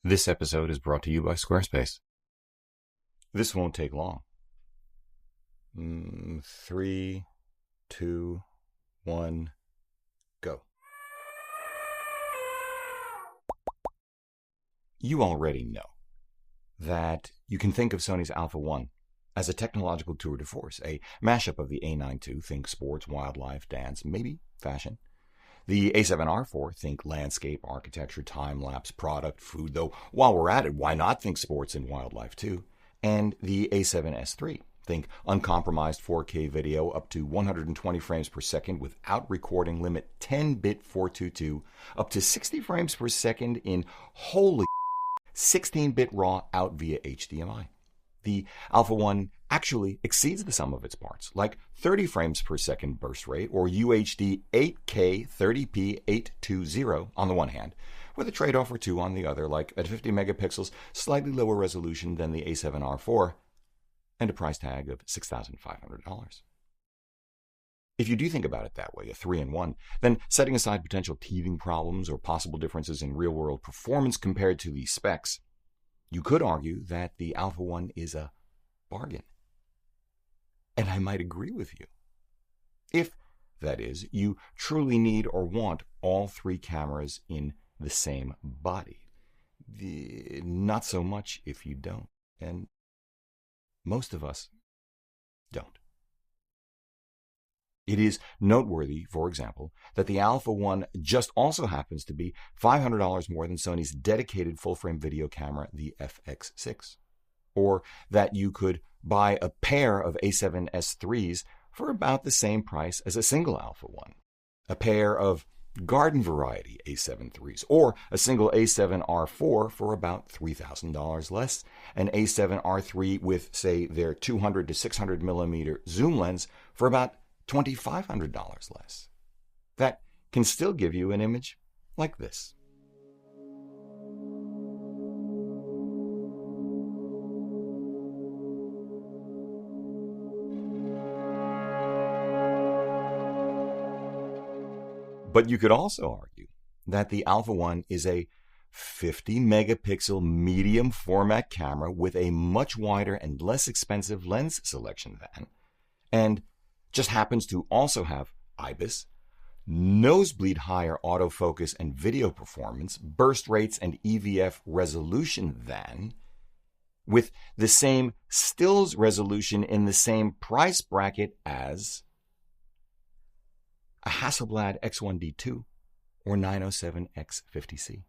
This episode is brought to you by Squarespace. This won't take long. 3, 2, 1, go. You already know that you can think of Sony's Alpha 1 as a technological tour de force, a mashup of the A9 II, think sports, wildlife, dance, maybe fashion. The A7R4, think landscape, architecture, time-lapse, product, food, though while we're at it, why not think sports and wildlife too? And the A7S3, think uncompromised 4K video up to 120 frames per second without recording limit, 10-bit 422, up to 60 frames per second in holy 16-bit RAW out via HDMI. The Alpha 1 actually exceeds the sum of its parts, like 30 frames per second burst rate or UHD 8K 30p 820 on the one hand, with a trade-off or two on the other, like at 50 megapixels, slightly lower resolution than the A7R4, and a price tag of $6,500. If you do think about it that way, a 3-in-1, then setting aside potential teething problems or possible differences in real-world performance compared to the specs, you could argue that the Alpha 1 is a bargain. And I might agree with you. If, that is, you truly need or want all three cameras in the same body. Not so much if you don't. And most of us don't. It is noteworthy, for example, that the Alpha 1 just also happens to be $500 more than Sony's dedicated full-frame video camera, the FX6. Or that you could buy a pair of A7S3s for about the same price as a single Alpha 1. A pair of garden variety A7 IIIs, or a single A7R4 for about $3,000 less, an A7R3 with, say, their 200 to 600 millimeter zoom lens for about $2,500 less. That can still give you an image like this. But you could also argue that the Alpha 1 is a 50 megapixel medium format camera with a much wider and less expensive lens selection than, and just happens to also have IBIS, nosebleed higher autofocus and video performance, burst rates and EVF resolution than, with the same stills resolution in the same price bracket as a Hasselblad X1D2 or 907X50C.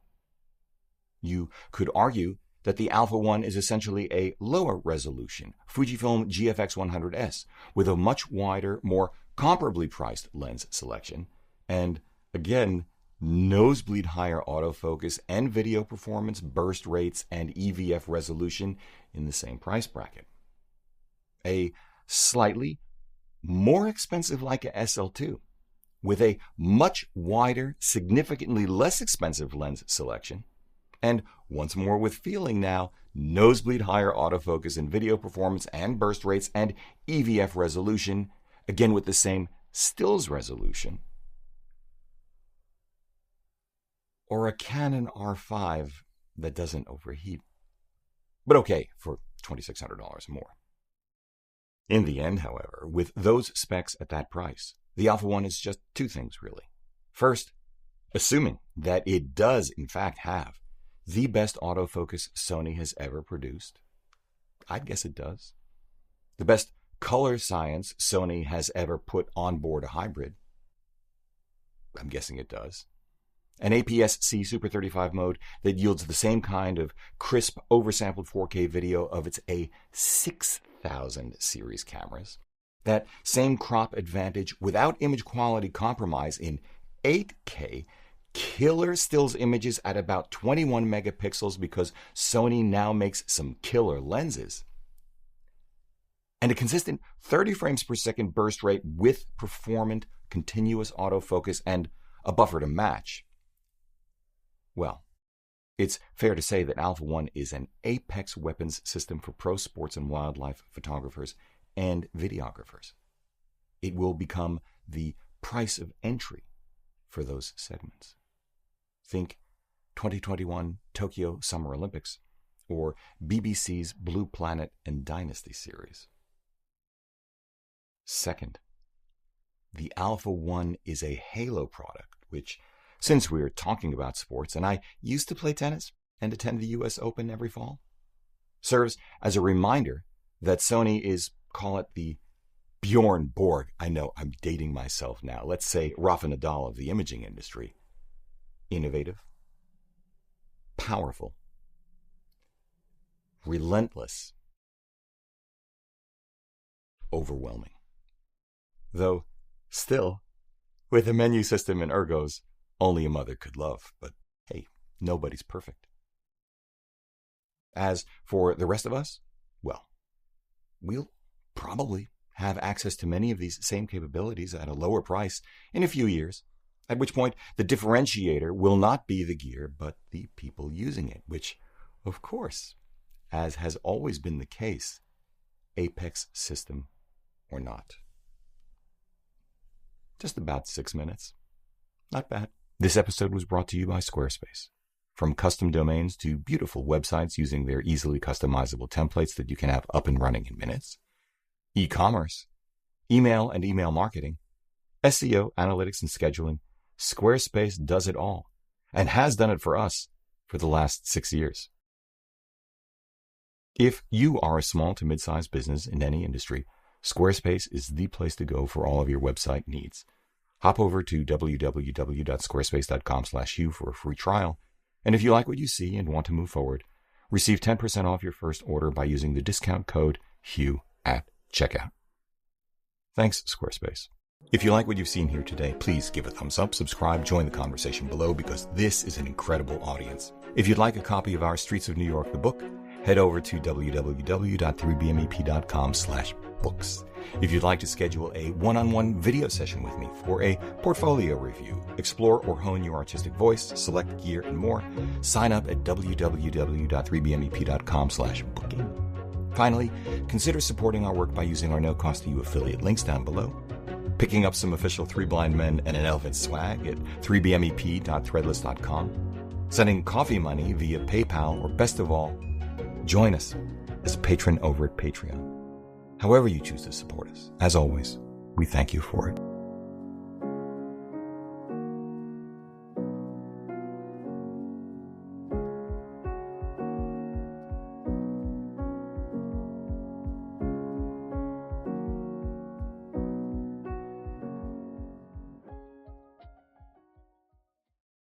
You could argue that the Alpha 1 is essentially a lower resolution Fujifilm GFX 100S with a much wider, more comparably priced lens selection, and again, nosebleed higher autofocus and video performance, burst rates, and EVF resolution in the same price bracket. A slightly more expensive Leica SL2 with a much wider, significantly less expensive lens selection, and once more with feeling now, nosebleed higher autofocus and video performance and burst rates and EVF resolution, again with the same stills resolution. Or a Canon R5 that doesn't overheat. But okay, for $2,600 more. In the end, however, with those specs at that price, the Alpha 1 is just two things really. First, assuming that it does in fact have the best autofocus Sony has ever produced. I'd guess it does. The best color science Sony has ever put on board a hybrid. I'm guessing it does. An APS-C Super 35 mode that yields the same kind of crisp, oversampled 4K video of its A6000 series cameras. That same crop advantage without image quality compromise in 8K, killer stills images at about 21 megapixels because Sony now makes some killer lenses. And a consistent 30 frames per second burst rate with performant continuous autofocus and a buffer to match. Well, it's fair to say that Alpha 1 is an apex weapons system for pro sports and wildlife photographers and videographers. It will become the price of entry for those segments. Think 2021 Tokyo Summer Olympics, or BBC's Blue Planet and Dynasty series. Second, the Alpha One is a Halo product, which, since we are talking about sports, and I used to play tennis and attend the US Open every fall, serves as a reminder that Sony is, call it the Bjorn Borg. I know I'm dating myself now. Let's say Rafa Nadal of the imaging industry. Innovative, powerful, relentless, overwhelming. Though, still, with a menu system and ergos only a mother could love. But hey, nobody's perfect. As for the rest of us, well, we'll probably have access to many of these same capabilities at a lower price in a few years, at which point the differentiator will not be the gear, but the people using it, which, of course, as has always been the case, Apex system or not. Just about 6 minutes. Not bad. This episode was brought to you by Squarespace. From custom domains to beautiful websites using their easily customizable templates that you can have up and running in minutes, e-commerce, email and email marketing, SEO, analytics, and scheduling, Squarespace does it all and has done it for us for the last 6 years. If you are a small to mid-sized business in any industry, Squarespace is the place to go for all of your website needs. Hop over to www.squarespace.com/Hugh for a free trial. And if you like what you see and want to move forward, receive 10% off your first order by using the discount code Hugh at checkout. Thanks, Squarespace. If you like what you've seen here today, please give a thumbs up, subscribe, join the conversation below, because this is an incredible audience. If you'd like a copy of our Streets of New York, the book, head over to www.3bmep.com/books. If you'd like to schedule a one-on-one video session with me for a portfolio review, explore or hone your artistic voice, select gear, and more, sign up at www.3bmep.com/booking. Finally, consider supporting our work by using our no-cost-to-you affiliate links down below, picking up some official Three Blind Men and an Elephant swag at 3bmep.threadless.com, sending coffee money via PayPal, or best of all, join us as a patron over at Patreon. However you choose to support us, as always, we thank you for it.